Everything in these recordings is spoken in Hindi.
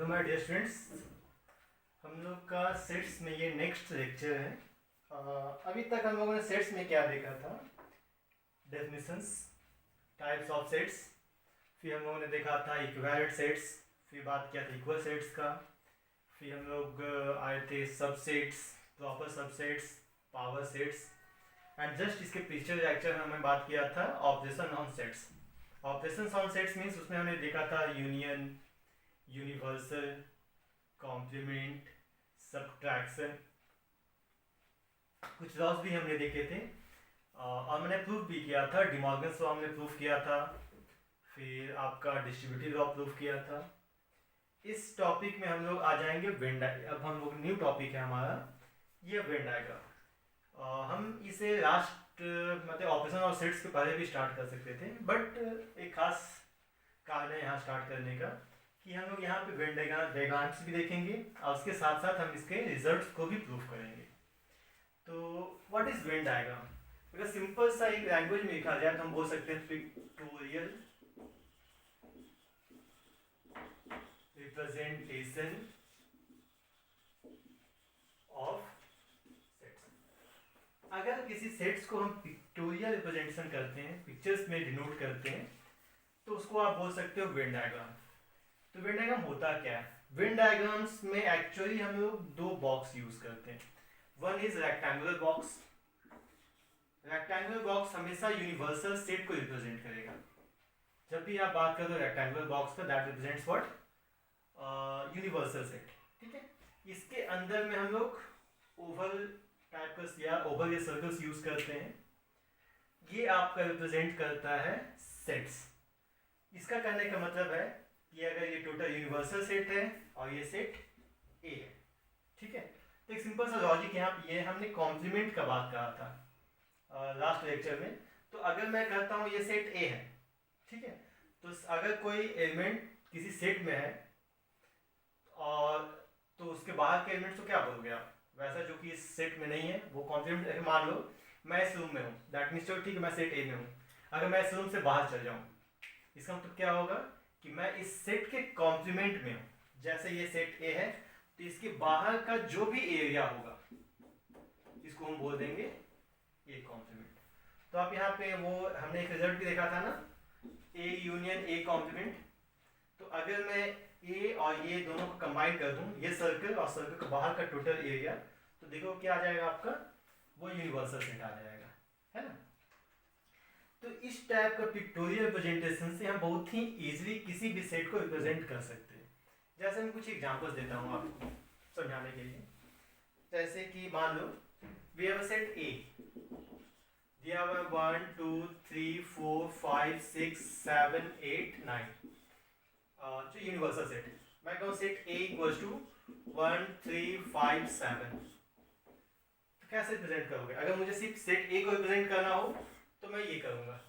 माय डियर स्टूडेंट्स, हम लोग का सेट्स में ये नेक्स्ट लेक्चर है। अभी तक हम लोगों ने सेट्स में क्या देखा था? डेफिनेशंस, टाइप्स ऑफ सेट्स, फिर हम लोगों ने देखा था इक्विवेलेंट सेट्स, फिर बात किया था इक्वल सेट्स का, फिर हम लोग आए थे subsets, proper subsets, power sets, and just इसके पिछले लेक्चर में हमने बात किया था operation on sets. Operation on sets means उसमें हमने देखा था यूनियन, यूनिवर्सल, कॉम्प्लीमेंट, सब्ट्रैक्शन, कुछ लॉस भी हमने देखे थे और मैंने प्रूफ भी किया था। डी मॉर्गन्स लॉ हमने प्रूफ किया था, फिर आपका डिस्ट्रीब्यूटिव लॉ प्रूफ किया था। इस टॉपिक में हम लोग आ जाएंगे वेन डायग्राम। अब हम लोग न्यू टॉपिक है हमारा ये वेन डायग्राम। हम इसे लास्ट मतलब ऑपरेशन और सेट्स के पहले भी स्टार्ट कर सकते थे, बट एक खास कारण है यहाँ स्टार्ट करने का कि हम लोग यहाँ पे वेन डायग्राम्स भी देखेंगे और उसके साथ साथ हम इसके रिजल्ट्स को भी प्रूव करेंगे। तो व्हाट इज वेन डायग्राम? अगर सिंपल सा एक लैंग्वेज में लिखा जाए तो हम बोल सकते हैं पिक्टोरियल रिप्रेजेंटेशन ऑफ सेट्स। अगर किसी सेट्स को हम पिक्टोरियल रिप्रेजेंटेशन करते हैं, पिक्चर्स में डिनोट करते हैं, तो उसको आप बोल सकते हो वेन डायग्राम। तो वेन डायग्राम होता क्या है? वेन डायग्राम्स में एक्चुअली हम लोग दो बॉक्स यूज करते हैं। One is rectangular box. Rectangular box हमेशा यूनिवर्सल सेट को रिप्रेजेंट करेगा। जब भी आप बात करो रेक्टेंगुलर बॉक्स का, that represents what? Universal set. ठीक है, इसके अंदर में हम लोग ओवल टाइप का या ओवल या सर्कल्स यूज करते हैं। ये आपका रिप्रेजेंट करता है सेट्स। इसका करने का मतलब है कि अगर ये टोटल यूनिवर्सल सेट है और ये सेट ए है, ठीक है, तो एक सिंपल सा लॉजिक यहाँ पे ये हमने कॉम्प्लीमेंट का बात कहा था लास्ट लेक्चर में। तो अगर मैं कहता हूँ ये सेट ए है, ठीक है, तो अगर कोई एलिमेंट किसी सेट में है और तो उसके बाहर के एलिमेंट्स को क्या बोलोगे आप? वैसा जो कि इस सेट में नहीं है वो कॉम्प्लीमेंट। मान लो मैं इस रूम में हूँ, दैट मीन्स चलो ठीक है मैं सेट ए में हूँ। अगर मैं इस रूम से बाहर चल जाऊँ, इसका मतलब क्या होगा कि मैं इस सेट के कॉम्प्लीमेंट में हूँ। जैसे ये सेट ए है तो इसके बाहर का जो भी एरिया होगा इसको हम बोल देंगे ए कॉम्प्लीमेंट। तो आप यहाँ पे वो हमने एक रिजल्ट भी देखा था ना, ए यूनियन ए कॉम्प्लीमेंट। तो अगर मैं ए और ये दोनों को कंबाइन कर दूं, ये सर्कल और सर्कल के बाहर का टोटल एरिया, तो देखो क्या आ जाएगा आपका? वो यूनिवर्सल सेट आ जाएगा, है ना। तो इस टाइप का पिक्टोरियल रिप्रेजेंटेशन से हम बहुत ही इजीली किसी भी सेट को रिप्रेजेंट कर सकते हैं। जैसे मैं कुछ एग्जांपल्स देता हूँ आपको समझाने के लिए। जैसे कि मान लो we have a set A, दिया हुआ 1 2 3 4 5 6 7 8 9, जो यूनिवर्सल सेट है। मैं कहूँ सेट ए इक्वल्स टू 1 3 5 7, तो कैसे रिप्रेजेंट करोगे? अगर मुझे सिर्फ सेट ए को रिप्रेजेंट करना हो तो मैं ये करूंगा,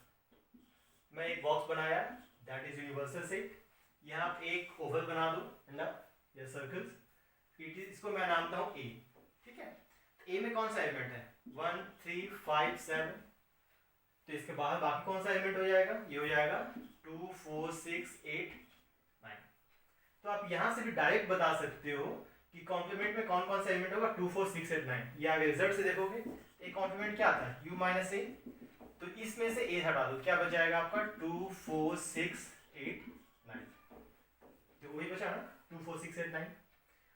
मैं एक बॉक्स बनाया, दैट इज यूनिवर्सल सेट। यहाँ पे एक ओवल बना दो या सर्कल्स, इसको मैं नामता हूँ ए, ठीक है। ए में कौन सा एलिमेंट है? 1 3 5 7, तो इसके बाहर बाकी कौन सा एलिमेंट हो जाएगा? ये हो जाएगा 2 4 6 8 9। तो आप यहाँ से भी डायरेक्ट बता सकते हो कि कॉम्प्लीमेंट में कौन कौन सा एलिमेंट होगा? 2 4 6 8 9। ये आगे रिजल्ट से देखोगे एक कॉम्प्लीमेंट क्या था? u माइनस ए। तो इसमें से ए हटा दो, क्या बच जाएगा आपका? 2 4 6 8 9। तो वही बचा ना 2 4 6 8 9।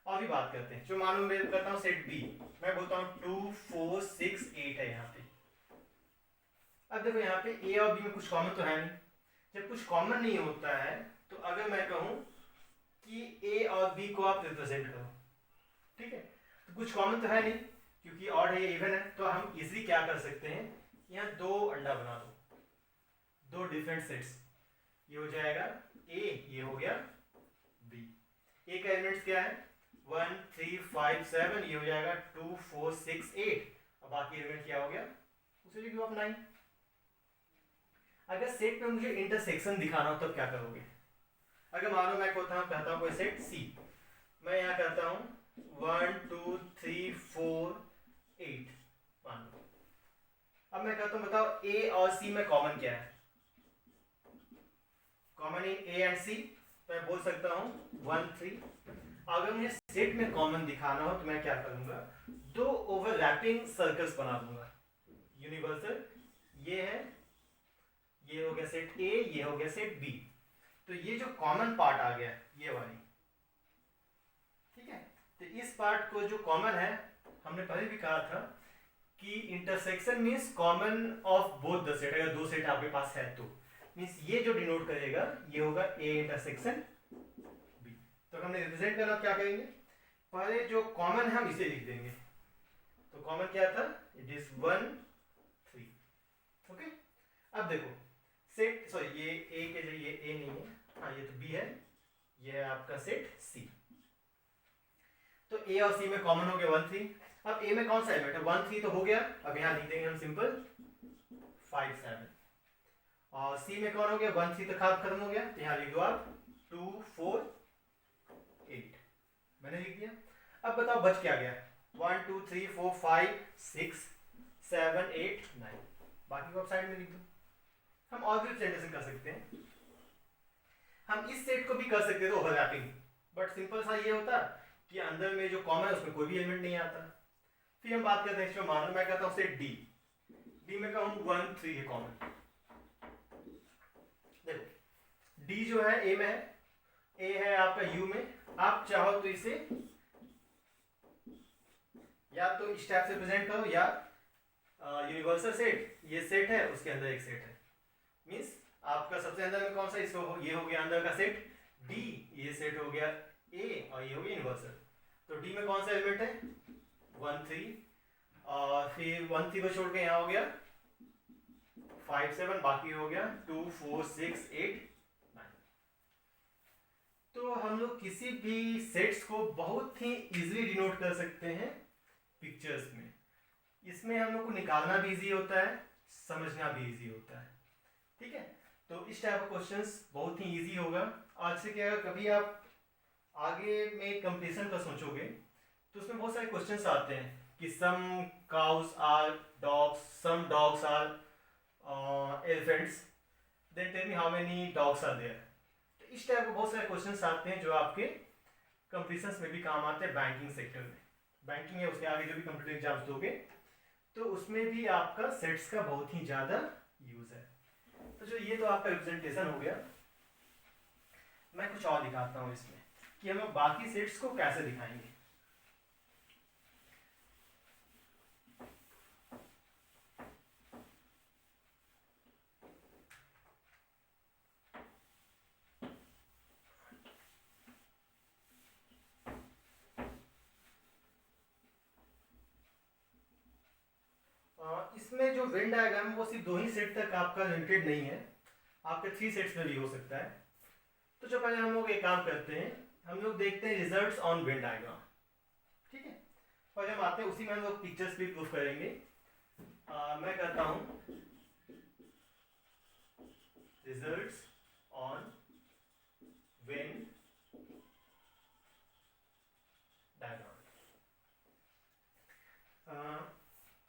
और भी बात करते हैं, जो मालूम मैं करता हूँ सेट बी, मैं बोलता हूँ 2 4 6 8 है यहाँ पे। अब देखो यहाँ पे ए और बी में कुछ कॉमन तो है नहीं। जब कुछ कॉमन नहीं होता है तो अगर मैं कहूँ कि ए और बी को आप रिप्रेजेंट करो, ठीक है, तो कुछ कॉमन तो है नहीं क्योंकि ऑड है, इवन है, तो हम इजीली क्या कर सकते हैं, यहाँ दो अंडा बना दो, दो डिफरेंट सेट्स। ये हो जाएगा ए, ये हो गया बी। ए का एलिमेंट्स क्या है? 1 3 5 7, ये हो जाएगा 2 4 6 8, और बाकी एलिमेंट क्या हो गया? उसे लिखो आप 9। अगर सेट में मुझे इंटरसेक्शन दिखाना हो तो क्या करोगे? अगर मानो मैं कहता हूँ कोई सेट सी, मैं यहाँ कहता हूँ 1 2 3 4 8, मान लो। अब मैं कहता हूँ बताओ ए और सी में कॉमन क्या है? कॉमन इन ए एंड सी तो मैं बोल सकता हूँ 1 3। अगर मुझे सेट में कॉमन दिखाना हो तो मैं क्या करूंगा, दो ओवरलैपिंग सर्कल्स बना दूंगा। यूनिवर्सल ये है, ये हो गया सेट ए, ये हो गया सेट बी। तो ये जो कॉमन पार्ट आ गया ये वाली, ठीक है। तो इस पार्ट को जो कॉमन है, हमने पहले भी कहा था कि intersection means common of both the set. अगर दो सेट आपके पास है तो मींस ये जो डिनोट करेगा ये होगा ए इंटरसेक्शन बी। तो हमने रिप्रेजेंट करना क्या करेंगे, पहले जो कॉमन है हम इसे लिख देंगे। तो कॉमन क्या था, इट इज 1 3। ओके, अब देखो सेट, सॉरी ये ए के लिए, ये ए नहीं है, हाँ ये तो बी है, ये है आपका सेट सी। तो ए और सी में कॉमन हो गया 1 3। अब ए में कौन सा एलिमेंट है, 1 3 तो हो गया। अब यहाँ लिख देंगे हम सिंपल 5 7। और सी में कौन हो गया, 1 3 तो खत्म हो गया, तो यहाँ लिख दो आप 2 4 8। मैंने लिख दिया। अब बताओ बच क्या गया, 1 2 3 4 5 6 7 8 9। बाकी को आप साइड में लिख दो। हम और भी रिप्रेजेंटेशन कर सकते हैं, हम इस सेट को भी कर सकते थे ओवरलैपिंग, बट सिंपल सा ये होता कि अंदर में जो कॉमन है उसमें कोई भी एलिमेंट नहीं आता। फिर हम बात करते हैं इसमें, मान लो मैं कहता हूँ सेट डी, डी में कहूँ 1 3 है कॉमन। देखो डी जो है ए में है, ए है आपका यू में। आप चाहो तो इसे या तो इस टाइप से प्रेजेंट करो, या यूनिवर्सल सेट, ये सेट है उसके अंदर एक सेट है, मींस आपका सबसे अंदर में कौन सा, इसको ये हो गया अंदर का सेट डी, ये सेट हो गया ए और ये हो गया यूनिवर्सल। तो डी में कौन सा एलिमेंट है 1 3, और फिर 1 3 को छोड़ के यहाँ हो गया 5 7, बाकी हो गया 2 4 6 8 9। तो हम लोग किसी भी सेट्स को बहुत ही इजीली डिनोट कर सकते हैं पिक्चर्स में। इसमें हम लोग को निकालना भी इजी होता है, समझना भी इजी होता है, ठीक है। तो इस टाइप ऑफ क्वेश्चंस बहुत ही इजी होगा। आज से क्या, कभी आप आगे में कंपटीशन का सोचोगे तो उसमें बहुत सारे क्वेश्चंस आते हैं कि some cows are dogs, some dogs are elephants, then tell me how many dogs are there. तो इस टाइप के बहुत सारे क्वेश्चंस आते हैं जो आपके कंपटीशंस में भी काम आते हैं। बैंकिंग सेक्टर में, बैंकिंग है उसके आगे जो भी कंप्यूटर एग्जाम्स दोगे तो उसमें भी आपका सेट्स का बहुत ही ज़्यादा यूज है। तो जो ये तो आपका रिप्रेजेंटेशन हो गया, मैं कुछ और दिखाता हूँ इसमें कि हम बाकी सेट्स को कैसे दिखाएंगे। इसमें जो वेन डायग्राम वो सिर्फ 2 ही सेट तक आपका लिमिटेड नहीं है, आपके 3 सेट्स में भी हो सकता है। तो जो पहले हम लोग एक काम करते हैं, हम लोग देखते हैं रिजल्ट्स ऑन वेन डायग्राम, ठीक है। पहले हम आते हैं, उसी में हम लोग पिक्चर्स भी प्रूफ करेंगे। मैं करता हूँ रिजल्ट्स ऑन वेन डायग्राम।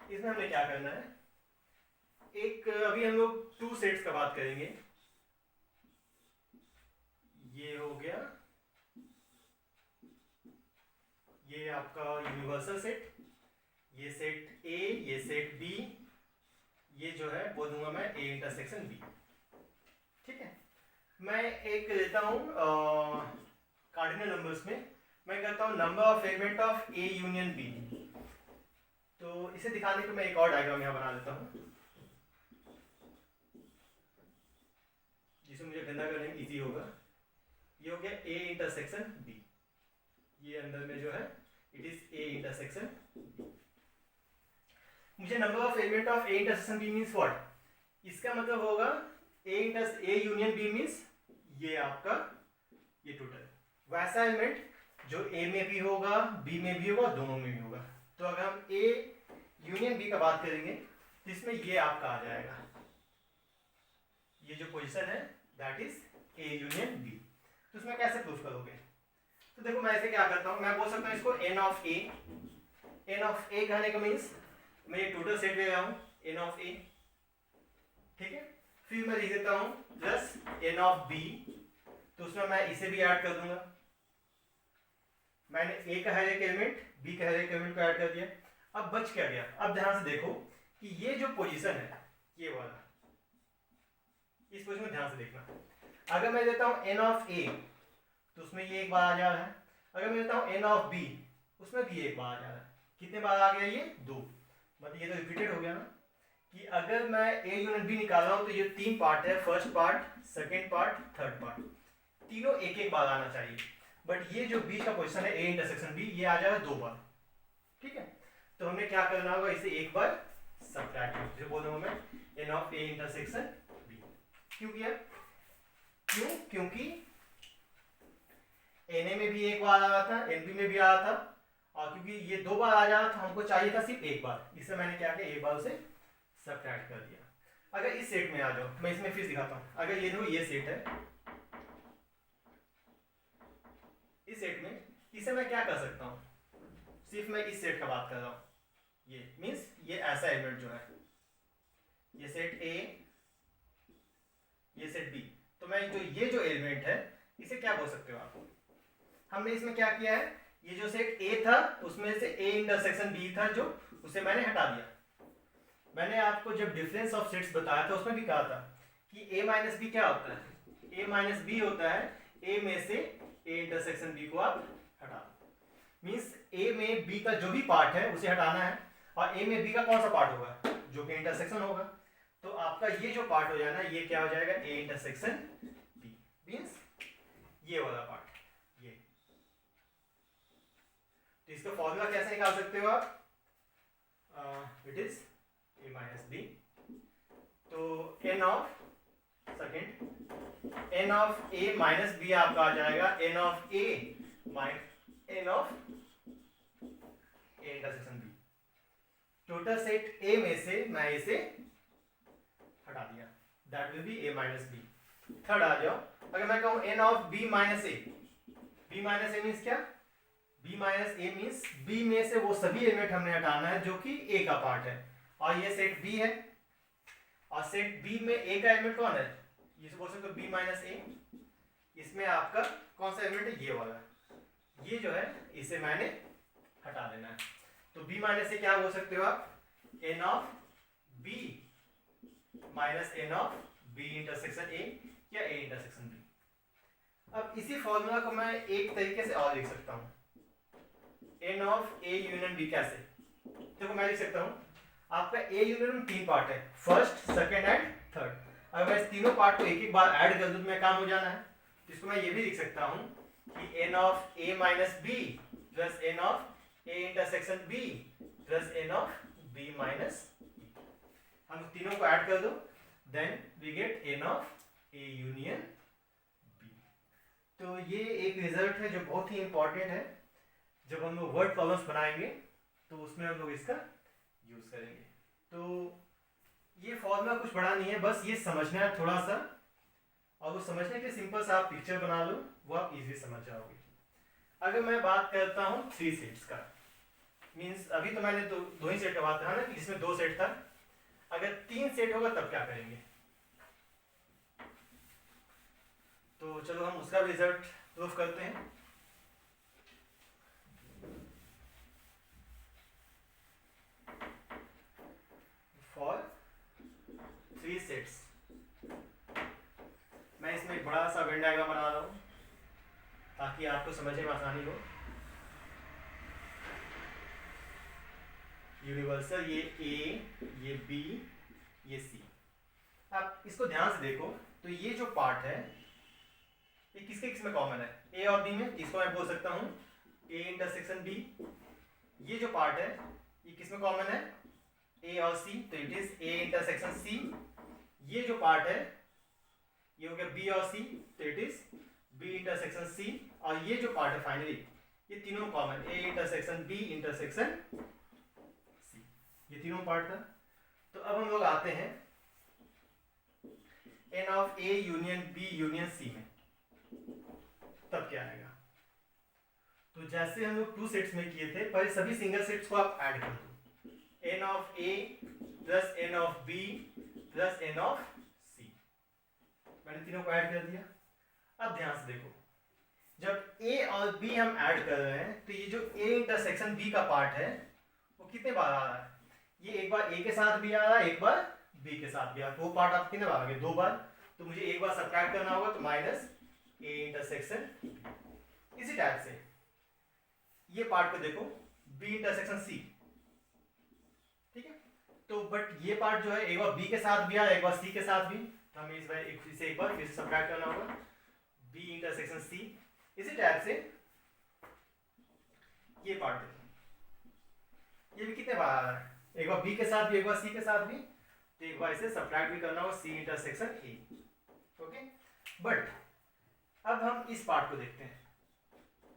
इसमें हमें क्या करना है, एक अभी हम लोग 2 सेट्स का बात करेंगे। ये हो गया, ये आपका यूनिवर्सल सेट, ये सेट ए, ये सेट बी, ये जो है वो दूंगा मैं ए इंटरसेक्शन बी, ठीक है। मैं एक लेता हूँ कार्डिनल नंबर्स में, मैं कहता हूँ number of element of A union B. तो इसे दिखाने को मैं एक और डायग्राम यहाँ बना देता हूँ जिसे मुझे गंदा करने में इजी होगा। ये हो गया ए इंटरसेक्शन बी, ये अंदर में जो है it is A intersection B. मुझे number of element of A intersection B means what, इसका मतलब होगा ए यूनियन बी मींस ये आपका ये टोटल वैसा एलिमेंट जो ए में भी होगा, बी में भी होगा, दोनों में भी होगा। तो अगर हम ए यूनियन बी का बात करेंगे तो इसमें ये आपका आ जाएगा, ये जो पोजीशन है that is A union B. तो इसमें कैसे प्रूफ करोगे, तो देखो मैं ऐसे क्या करता हूँ, मैं बोल सकता हूँ इसको n of A. N of A कहने का मीन्स मैं ये टोटल सेट ले रहा हूँ एन ऑफ ए, ठीक है। फिर मैं लिख देता हूँ प्लस एन ऑफ बी तो उसमें मैं इसे भी ऐड कर दूंगा। मैंने ए का हर एक एलिमेंट, बी का हर एक एलिमेंट को ऐड कर दिया। अब बच क्या गया? अब ध्यान से देखो कि ये जो पोजीशन है, ये वाला, इस पोजीशन में ध्यान से देखना। अगर मैं देता हूं एन ऑफ ए तो उसमें ये एक बार आ जा रहा है। अगर मैं देता हूं एन ऑफ बी उसमें भी एक बार आ जा रहा है। कितने बार आ गया? ये 2। मतलब ये तो रिपीटेड हो गया ना, कि अगर मैं ए यूनिट बी निकाल रहा हूं तो ये 3 पार्ट है, first part, second part, third part, तीनों एक एक बार आना चाहिए। बट ये जो बीच का पोजीशन है ए इंटरसेक्शन बी, ये आ जाएगा 2 बार। ठीक है, तो हमें क्या करना होगा? इसे एक बार सब्ट्रैक्ट करना। जो बोल रहा हूं मैं, n of A intersection B. क्यों किया? क्यों? क्योंकि एन ए में भी एक बार आ रहा था, एन बी में भी आ रहा था, और क्योंकि ये 2 बार आ जा रहा था, हमको चाहिए था सिर्फ एक बार, इससे मैंने क्या किया? एक बार उसे सब्ट्रैक्ट कर दिया। अगर इस सेट में आ जाओ, मैं इसमें फिर दिखाता हूं। अगर ये देखो, ये सेट है, इस सेट में इसे मैं क्या कर सकता हूं? सिर्फ मैं इस सेट का बात कर रहा हूं। ये मींस ये ऐसा एलिमेंट जो है, ये सेट ए, ये सेट बी, तो मैं ये जो एलिमेंट है, इसे क्या बोल सकते हो आप? हमने इसमें क्या किया है? ये जो सेट ए था उसमें से ए इंटरसेक्शन बी था, जो उसे मैंने हटा दिया। मैंने आपको जब डिफरेंस ऑफ सेट्स बताया था उसमें भी कहा था कि ए माइनस बी क्या होता है? ए माइनस बी होता है ए में से ए इंटरसेक्शन बी को आप हटा दो। मीन्स ए में बी का जो भी पार्ट है उसे हटाना है, और ए में बी का कौन सा पार्ट होगा? जो कि इंटरसेक्शन होगा। तो आपका ये जो पार्ट हो जाएगा, ये क्या हो जाएगा? ए इंटरसेक्शन बी, मीन्स ये वाला पार्ट। ये तो इसका फॉर्मूला कैसे निकाल सकते हो आप? It is A minus B. तो n of second, n of A minus B आपका आ जाएगा n of A minus n of A intersection B. Total set A में से मैं इसे हटा दिया, that will be A minus B. Third आ जाओ, अगर मैं कहूं n of B minus A, B minus A means क्या? B minus A means B में से वो सभी एलिमेंट हमने हटाना है जो कि ए का पार्ट है, और ये सेट बी है, और सेट बी में ए का एलिमेंट कौन है? ये बोल सकते हो बी माइनस ए। इसमें आपका कौन सा एलिमेंट है? ये वाला, ये जो है इसे मैंने हटा देना है। तो बी माइनस ए क्या बोल सकते हो आप? N of B minus n of B intersection A या ए इंटरसेक्शन बी। अब इसी फॉर्मूला को मैं एक तरीके से और लिख सकता हूं, n of A union B. कैसे? देखो मैं लिख सकता हूं, आपका ए यूनियन में 3 पार्ट है, फर्स्ट, सेकेंड एंड थर्ड। अगर मैं इस तीनों पार्ट को एक एक बार ऐड कर दूं तो मैं काम हो जाना है। तो इसको मैं ये भी लिख सकता हूं कि n of A minus B plus n of A intersection B plus n of B minus B. हम तीनों को ऐड कर दो, then we get n of A union B. तो ये एक रिजल्ट है जो बहुत ही इंपॉर्टेंट है। जब हम लोग वर्ड प्रॉब्लम्स बनाएंगे तो उसमें हम लोग इसका यूज करेंगे। तो ये फॉर्मूला कुछ बड़ा नहीं है, बस ये समझना है थोड़ा सा, और वो समझने के सिंपल सा आप पिक्चर बना लो, वो आप इजीली समझ जाओगे। अगर मैं बात करता हूँ 3 सेट्स का, मींस अभी तो मैंने दो ही सेट का बात कहा ना, कि जिसमें 2 सेट था। अगर 3 सेट होगा तब क्या करेंगे? तो चलो हम उसका रिजल्ट प्रूफ करते हैं। फॉर 3 सेट्स, मैं इसमें एक बड़ा सा वेन डायग्राम बना रहा हूं ताकि आपको समझने में आसानी हो। यूनिवर्सल, ये ए, ये बी, ये सी। आप इसको ध्यान से देखो तो ये जो पार्ट है ये किसके किस में कॉमन है? ए और बी में। इसको मैं बोल सकता हूं ए इंटरसेक्शन बी। ये जो पार्ट है ये किस में कॉमन है? ए और सी, तो it is A intersection C. ये जो पार्ट है ये हो गया बी और सी, तो it is B intersection C. और ये जो पार्ट है फाइनली, ये तीनों common, A intersection B intersection C, ये तीनों पार्ट था। तो अब हम लोग आते हैं n of A union B union C में, तब क्या आएगा? तो जैसे हम लोग 2 सेट्स में किए थे, पहले सभी सिंगल सेट्स को आप ऐड कर दो, n of A plus n of B plus n of C. मैंने तीनों को ऐड कर दिया। अब ध्यान से देखो, जब ए और बी हम ऐड कर रहे हैं तो ये जो ए इंटरसेक्शन बी का पार्ट है वो कितने बार आ रहा है? ये एक बार ए के साथ भी आ रहा है, एक बार बी के साथ भी आ रहा है। वो पार्ट आप कितने बार आ गए? 2 बार। तो मुझे एक बार सब्ट्रैक्ट करना होगा, तो माइनस ए इंटरसेक्शन। इसी टाइप से ये पार्ट को देखो, बी इंटरसेक्शन सी, ठीक है। तो बट ये पार्ट जो है एक बार बी के साथ भी आ, एक बार सी के साथ भी, तो हमें इस बार इसे एक बार फिर से सब्ट्रैक्ट करना होगा, बी इंटरसेक्शन सी। इसी टाइप से ये पार्ट देखो, ये भी कितने बार आ रहा है? एक बार बी के साथ भी, एक बार सी के साथ भी, तो एक बार इसे सब्ट्रैक्ट भी करना होगा, C intersection A. Okay, but अब हम इस पार्ट को देखते हैं।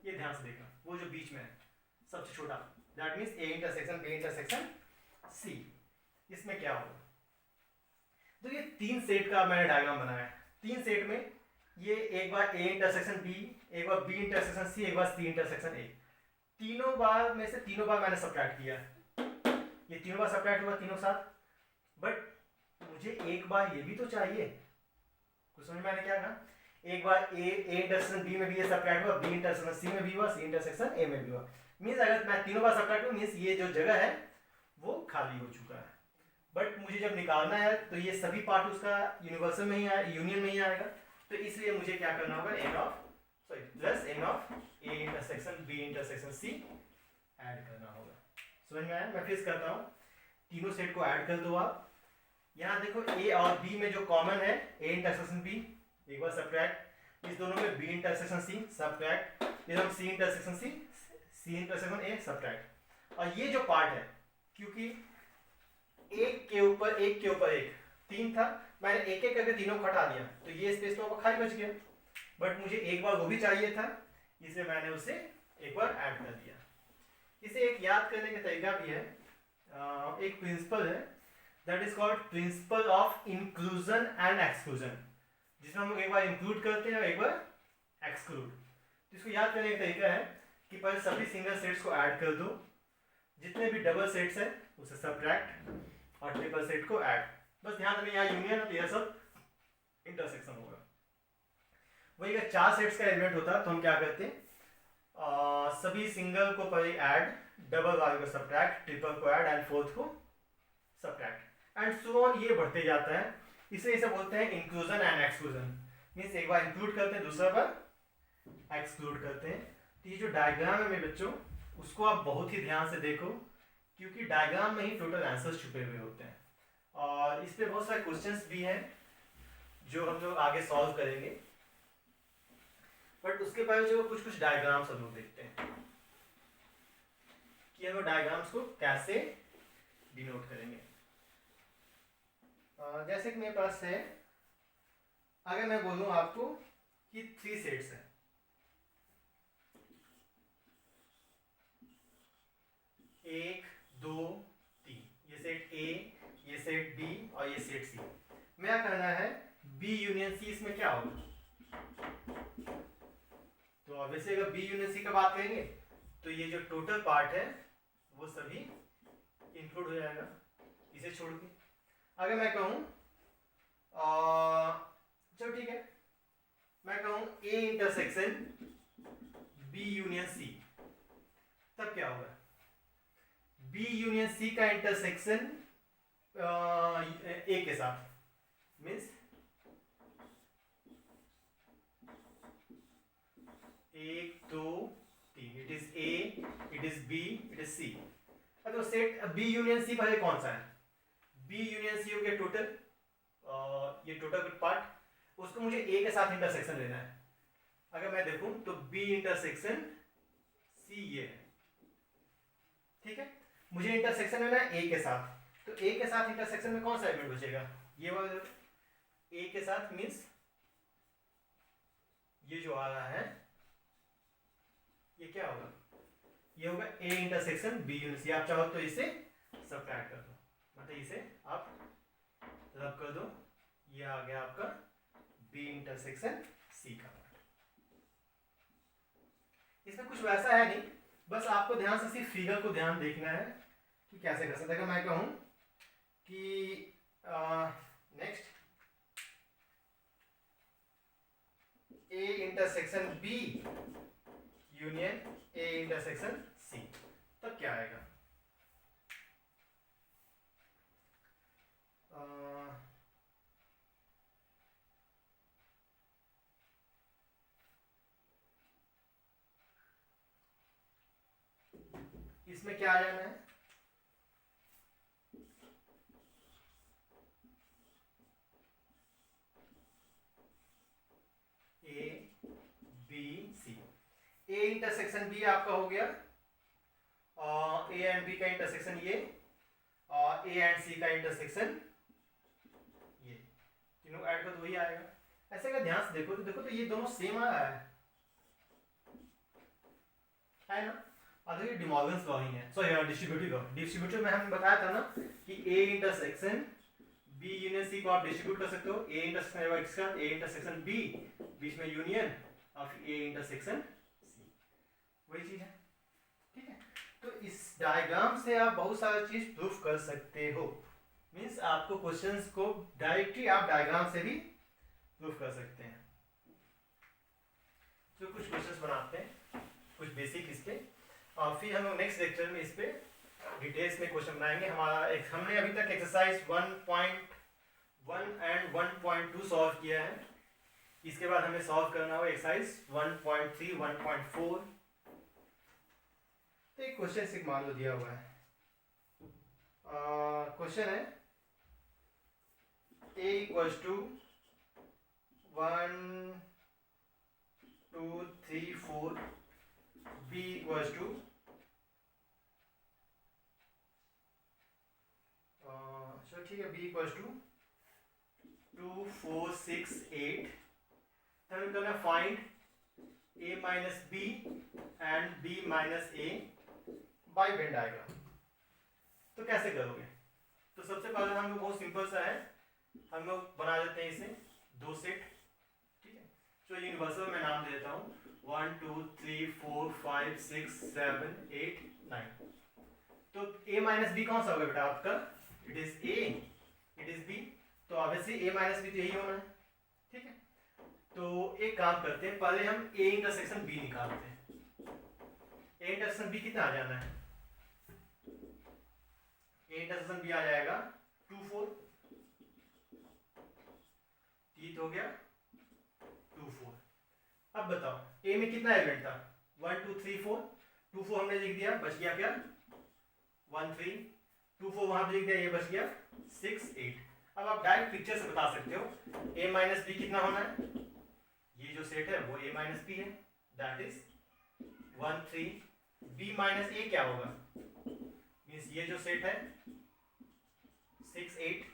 ये ध्यान से देखना, वो जो बीच में है सबसे छोटा, that means A intersection B intersection C. इसमें क्या होगा? तो ये 3 सेट का मैंने डायग्राम बनाया है। 3 सेट में ये एक बार ए इंटरसेक्शन बी, एक बार बी इंटरसेक्शन सी, एक बार सी इंटरसेक्शन ए। तीनों बार में से तीनों बार मैंने सब्ट्रैक्ट किया है। ये तीनों बार सब्ट्रैक्ट हुआ तीनों साथ, बट मुझे एक बार ये भी तो चाहिए। कुछ समझ में आने क्या कहा? एक बार ए इंटरसेक्शन बी में भी ये सब्ट्रैक्ट हुआ, बी इंटरसेक्शन सी में भी हुआ, सी इंटरसेक्शन ए में भी हुआ। मींस अगर मैं तीनों बार सब्ट्रैक्ट हूं, मींस ये जो जगह है वो खाली हो चुका है। बट मुझे जब निकालना है तो ये सभी पार्ट उसका यूनिवर्सल में ही आएगा, यूनियन में ही आएगा। तो इसलिए मुझे क्या करना होगा? N of plus n of A intersection B intersection C add करना होगा। समझ में आया? मैं फिर करता हूँ, तीनों सेट को ऐड कर दो आप। यहाँ देखो ए और बी में जो कॉमन है, ए इंटरसेक्शन बी, एक बार सब्ट्रैक्ट। इस दोनों में बी इंटरसेक्शन सी सब्ट्रैक्ट, इधर C intersection C, C intersection A subtract. और ये जो पार्ट है, क्योंकि एक के ऊपर एक 3 था, मैंने एक एक करके तीनों को हटा दिया, तो ये स्पेस तो खाली बच गया। बट मुझे एक बार वो भी चाहिए था, इसलिए मैंने उसे एक बार ऐड कर दिया। इसे एक याद करने का तरीका भी है, एक प्रिंसिपल है, that is called principle of inclusion and exclusion, जिसमें हम लोग एक बार इंक्लूड करते हैं और एक बार एक्सक्लूड। तो इसको याद करने का तरीका है कि पहले सभी सिंगल सेट्स को ऐड कर दो, जितने भी डबल सेट्स हैं उसे सब्ट्रैक्ट, और ट्रिपल सेट को ऐड। बस ध्यान रखना यहाँ यूनियन और यह सब इंटरसेक्शन होगा। वही अगर 4 सेट्स का एलिमेंट होता तो हम क्या करते? सभी सिंगल को पहले ऐड, डबल वाले को सब्ट्रैक्ट, ट्रिपल को ऐड एंड फोर्थ को सब्ट्रैक्ट एंड सो ऑन। ये बढ़ते जाता है, इसे बोलते हैं इंक्लूजन एंड एक्सक्लूजन। मींस एक बार इंक्लूड करते हैं, दूसरा बार एक्सक्लूड करते हैं। तो ये जो डायग्राम है मेरे बच्चों, उसको आप बहुत ही ध्यान से देखो, क्योंकि डायग्राम में ही टोटल आंसर्स छुपे हुए होते हैं। और इस पे बहुत सारे क्वेश्चंस भी हैं जो हम लोग आगे सॉल्व करेंगे, बट उसके पहले जो कुछ डायग्राम्स हम लोग देखते हैं कि हम डायग्राम्स को कैसे डिनोट करेंगे। जैसे कि मेरे पास है, अगर मैं बोलूं आपको कि 3 सेट्स हैं, एक, दो, तीन, ये सेट ए, ये सेट बी और ये सेट सी। मेरा कहना है बी यूनियन सी इसमें क्या होगा? तो ऑब्वियसली अगर बी यूनियन सी का बात करेंगे तो ये जो टोटल पार्ट है वो सभी इंक्लूड हो जाएगा, इसे छोड़ के। अगर मैं कहूं चलो ठीक है, मैं कहूं A intersection B union C, तब क्या होगा? बी यूनियन सी का इंटरसेक्शन ए के साथ, मीन्स एक, दो, तीन, it is A, it is B, it is C. तो सेट बी यूनियन सी पहले कौन सा है? बी यूनियन सी हो गया टोटल, ये टोटल पार्ट, उसको मुझे ए के साथ इंटरसेक्शन लेना है। अगर मैं देखूं तो बी इंटरसेक्शन सी ये है, ठीक है। मुझे इंटरसेक्शन लेना है ए के साथ, तो ए के साथ इंटरसेक्शन में कौन सा एलिमेंट बचेगा? ये वाला ए के साथ, मीन्स ये जो आ रहा है ये क्या होगा? ये होगा A intersection B union C. आप चाहो तो इसे सब्ट्रैक्ट कर दो, मतलब इसे आप रब कर दो, ये आ गया आपका बी इंटरसेक्शन सी का पार्ट। इसमें कुछ वैसा है नहीं, बस आपको ध्यान से सिर्फ फिगर को ध्यान देखना है कि कैसे कर सकते हैं। अगर मैं कहूं कि next A intersection B union A intersection C, तब क्या आएगा? इसमें क्या आ जाना है? A B C, A intersection B आपका हो गया, ए एंड बी का इंटरसेक्शन ये, और ए एंड सी का इंटरसेक्शन ये, तीनों ऐड कर तो वही आएगा। ऐसे अगर ध्यान से देखो तो ये दोनों सेम आ रहा है ना? और ये डिमॉर्गन्स लॉ ही है, सॉरी डिस्ट्रीब्यूटिव लॉ। डिस्ट्रीब्यूटिव में हमने बताया था ना कि A intersection B union C को आप डिस्ट्रीब्यूट कर सकते हो, ए इंटरसेक्शन x का ए इंटरसेक्शन बी, बीच में यूनियन, और फिर ए इंटरसेक्शन सी, वही चीज है। ठीक है, तो इस डायग्राम से आप बहुत सारी चीज प्रूफ कर सकते हो। मींस आपको क्वेश्चंस को डायरेक्टली आप डायग्राम से भी प्रूफ कर सकते हैं। तो कुछ क्वेश्चंस बनाते हैं, कुछ बेसिक इसके, और फिर हम लोग नेक्स्ट लेक्चर में इस पे डिटेल्स में क्वेश्चन बनाएंगे। हमने अभी तक एक्सरसाइज 1.1 एंड 1.2 सॉल्व किया है। इसके बाद हमें सॉल्व करना होगा एक्सरसाइज 1.3, 1.4। तो एक क्वेश्चन से मान लो दिया हुआ है, क्वेश्चन है a equals to 1 2 3 4, b equals to चलो ठीक है, b इक्वल्स टू 2 4 6 8। तो हमें करना find a minus B and b minus a by Venn diagram. तो कैसे करोगे? तो सबसे पहले हम लोग बहुत सिंपल सा है, हम लोग बना देते हैं इसे दो सेट। ठीक है, तो यूनिवर्सल में नाम दे देता हूँ 1 2 3 4 5 6 7 8 9। तो a माइनस बी कौन सा होगा बेटा आपका? It is a, it is b, तो ऑब्वियसली a माइनस बी तो यही होना है। ठीक है, तो एक काम करते हैं, पहले हम a इंटरसेक्शन b निकालते हैं। a इंटरसेक्शन b कितना आ जाना है? a इंटरसेक्शन b आ जाएगा 2 4, ठीक हो गया 2 4। अब बताओ a में कितना एलिमेंट था? 1 2 3 4, 2 4 हमने लिख दिया, बच गया क्या? 1 3, 2 4 वहां पे लिख दिया, ये बच गया 6 8। अब आप डायरेक्ट पिक्चर से बता सकते हो a माइनस बी कितना होना है। ये जो सेट है वो a माइनस बी है, that is 1 3, b minus a क्या होगा? मीन्स ये जो सेट है 6 8।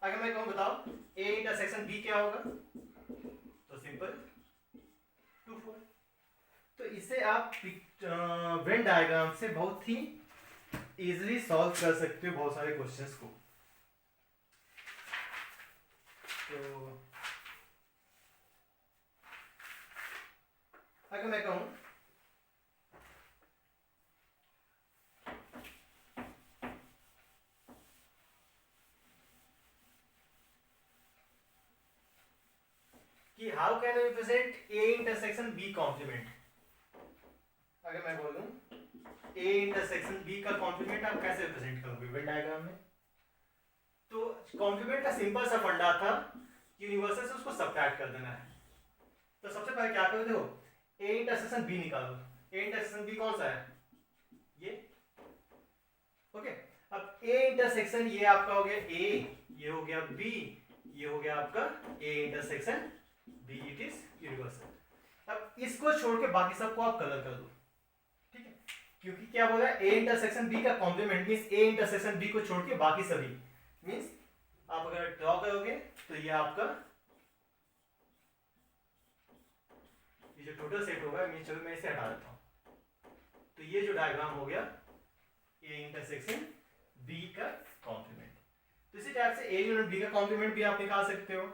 अगर मैं कहूँ बताओ a इंटरसेक्शन b क्या होगा, तो सिंपल 2 4। तो इसे आप वेन डायग्राम से बहुत ही इजीली सॉल्व कर सकते हो बहुत सारे क्वेश्चंस को। तो अगर मैं कहूं कि how can we represent a intersection b complement, अगर मैं बोलूं a इंटरसेक्शन b का कॉम्प्लीमेंट आप कैसे रिप्रेजेंट करोगे वेन डायग्राम में? तो कॉम्प्लीमेंट का सिंपल सा फंडा था, यूनिवर्सल से उसको सब्ट्रैक्ट कर देना है। तो सबसे पहले क्या करो, देखो a इंटरसेक्शन b निकालो। a इंटरसेक्शन b कौन सा है? ये ओके। अब a इंटरसेक्शन ये आपका हो गया a, ये हो गया b, ये हो गया आपका a intersection b, it is universal. अब इसको छोड़ के बाकी सबको आप कलर कर दो। ठीक है, क्योंकि क्या बोल रहा है a इंटरसेक्शन b का complement means a intersection b को छोड़ के बाकी सभी, मींस आप अगर ड्रॉ करोगे तो ये आपका ये जो टोटल सेट होगा, मींस चलो मैं इसे हटा देता हूं। तो ये जो डायग्राम हो गया a इंटरसेक्शन b का कॉम्प्लीमेंट। तो इसी टाइप से a यूनिट b का कॉम्प्लीमेंट भी आप निकाल सकते हो।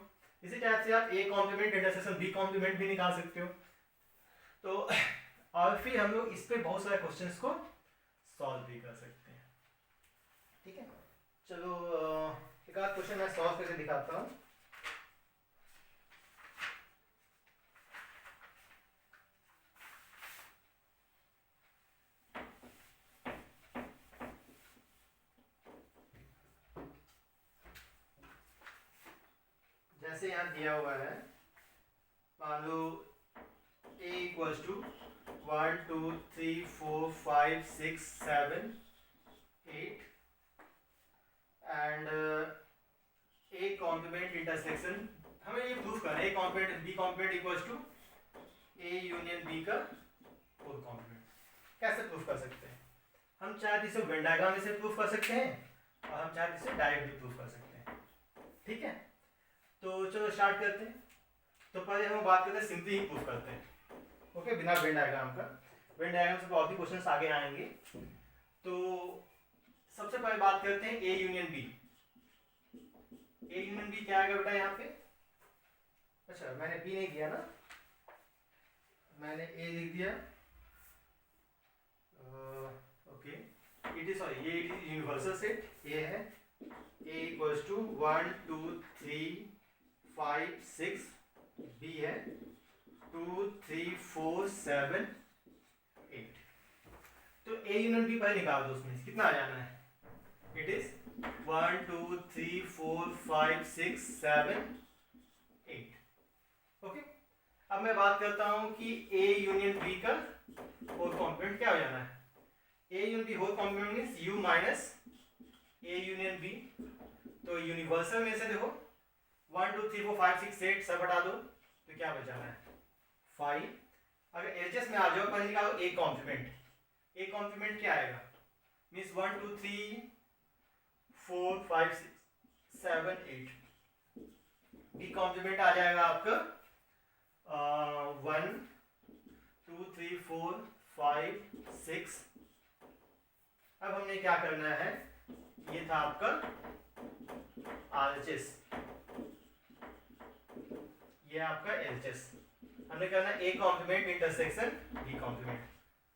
इसी टाइप से आप a complement intersection b complement भी निकाल सकते हो। तो और फिर हम लोग इस पे बहुत सारे क्वेश्चंस को सॉल्व भी कर सकते हैं। ठीक है, चलो एक आध क्वेश्चन मैं सॉल्व करके दिखाता हूँ। जैसे यहाँ दिया हुआ है, मान लो a equals to 1 2 3 4 5 6 7 8 and a complement intersection, हमें ये प्रूफ करना है a complement b complement equals to a union b का होल कॉम्प्लीमेंट। कैसे प्रूफ कर सकते हैं? हम चाहे तो इसे वेन डायग्राम से प्रूफ कर सकते हैं और हम चाहे तो इसे डायरेक्ट भी प्रूफ कर सकते हैं। ठीक है, तो चलो स्टार्ट करते हैं। तो पहले हम बात करते हैं, सिंपली ही प्रूफ करते हैं, ओके, बिना वेन डायग्राम का। वेन डायग्राम से बहुत ही क्वेश्चंस आगे आएंगे। तो सबसे पहले बात करते हैं A union B. A union B क्या आएगा बेटा यहाँ पे? अच्छा, मैंने बी नहीं दिया ना, मैंने ए लिख दिया। ओके, इट इज सॉरी, ये इट इज यूनिवर्सल सेट। ए है a इक्वल्स टू 1 2 3 5 6, b है 2 3 4 7 8। तो a यूनियन b पहले निकाल दो, उसमें कितना आ जाना है? It is 1 2 3 4 5 6 7 8। ओके, अब मैं बात करता हूं कि a यूनियन b का होल कॉम्प्लीमेंट क्या हो जाना है? a union b whole complement means u minus a union b। तो यूनिवर्सल में से देखो 1 2 3 4 5 6 8 सब हटा दो तो क्या बच जाना है? 5। अगर एलएचएस में आ जाओ, पहले निकालो a कॉम्प्लीमेंट। a कॉम्प्लीमेंट क्या आएगा? मींस 1 2 3 4 5 6 7 8। b कॉम्प्लीमेंट आ जाएगा आपका 1 2 3 4 5 6। अब हमने क्या करना है, ये था आपका RHS, ये आपका LHS। हमने करना a complement intersection b complement.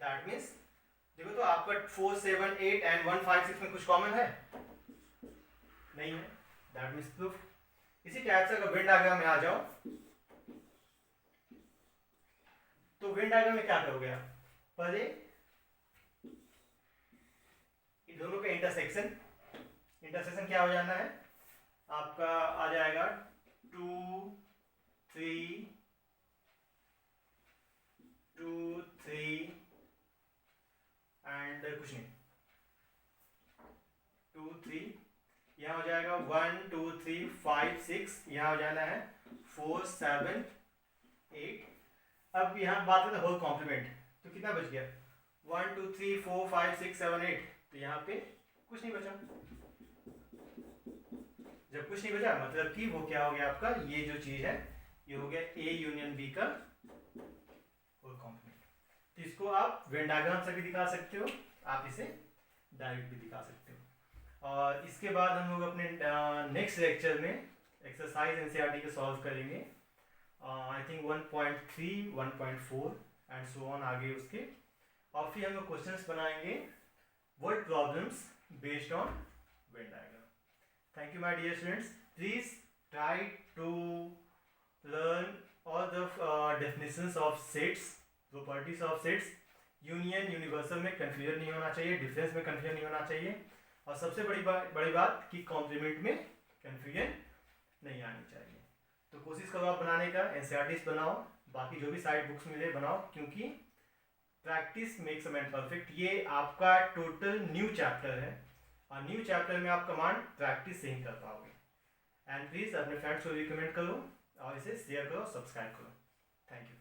That means देखो, तो आपका 4 7 8 एंड 1 5 6 में कुछ कॉमन है? नहीं है। That means proof. इसी टाइप से अगर वेन डायग्राम में आ जाओ, तो वेन डायग्राम में क्या करोगे आप? पहले इन दोनों का इंटरसेक्शन क्या हो जाना है आपका? आ जाएगा 2 3 एंड कुछ नहीं, 2 3, यहाँ हो जाएगा 1 2 3 5 6, यहाँ हो जाना है 4 7 8। अब यहाँ बात करते हैं होल कॉम्प्लीमेंट, तो कितना बच गया? 1 2 3 4 5 6 7 8। तो यहाँ पे कुछ नहीं बचा। जब कुछ नहीं बचा मतलब कि वो क्या हो गया आपका, ये जो चीज है ये हो गया a यूनियन b का होल कॉम्प्लीमेंट। तो इसको आप वेन डायग्राम से भी दिखा सकते हो, आप इसे डायरेक्ट भी दिखा सकते हो। और इसके बाद हम लोग अपने नेक्स्ट लेक्चर में एक्सरसाइज एनसीईआरटी के सॉल्व करेंगे। I think 1.3 1.4 and so on आगे उसके। और फिर हम लोग क्वेश्चंस बनाएंगे word problems based on Venn diagram. Thank you my dear students. Please try to learn all the definitions of sets, properties of sets. Union universal में कंफ्यूजन नहीं होना चाहिए, डिफरेंस में कंफ्यूजन नहीं होना चाहिए, और सबसे बड़ी बात कि कॉम्प्लीमेंट में कंफ्यूजन नहीं आनी चाहिए। तो कोशिश करो आप बनाने का, एनसीईआरटीज बनाओ, बाकी जो भी साइड बुक्स मिले बनाओ, क्योंकि practice makes a man perfect. ये आपका टोटल न्यू चैप्टर है और न्यू चैप्टर में आप कमांड प्रैक्टिस से ही कर पाओगे। एंड प्लीज़ अपने फ्रेंड्स को रिकमेंड करो और इसे शेयर करो, सब्सक्राइब करो। Thank you.